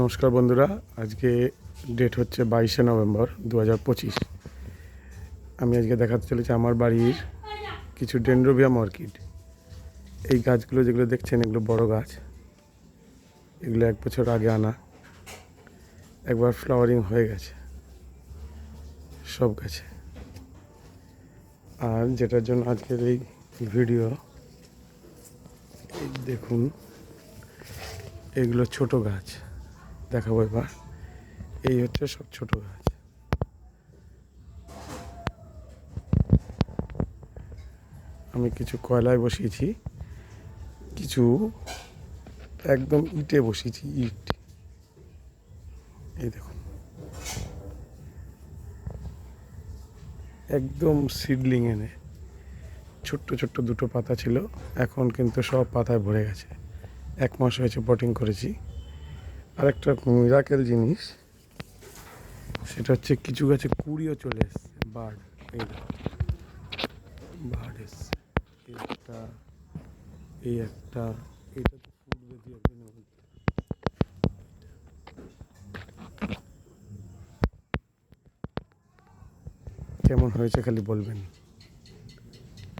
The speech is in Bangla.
নমস্কার বন্ধুরা, আজকে ডেট হচ্ছে 22শে নভেম্বর 2025। আমি আজকে দেখাতে চলেছি আমার বাড়ির কিছু ডেনড্রোবিয়াম অর্কিড। এই গাছগুলো যেগুলো দেখছেন, এগুলো বড় গাছ। এগুলো 1 বছর আগে আনা, একবার ফ্লাওয়ারিং হয়ে গেছে সব গাছে। আর যেটার জন্য আজকের এই ভিডিও, এই দেখুন, এগুলো ছোট গাছ দেখাবো এবার। এই হচ্ছে সব ছোট গাছ। আমি কিছু কয়লায় বসিয়েছি, কিছু একদম ইটে বসিয়েছি, ইট। এই দেখুন, একদম সিডলিং এনে ছোট্ট ছোট্ট দুটো পাতা ছিল, এখন কিন্তু সব পাতায় ভরে গেছে। 1 মাস হয়েছে পটিং করেছি। আর একটা মিরাকেল জিনিস, সেটা হচ্ছে কিছু গাছে কুড়িও চলে এসছে, বার্ড। এই দেখুন, বার্ড এসছে। এই একটা, এই একটা, এটা তো ফুটবে দু একদিনের মধ্যে। কেমন হয়েছে খালি বলবেন।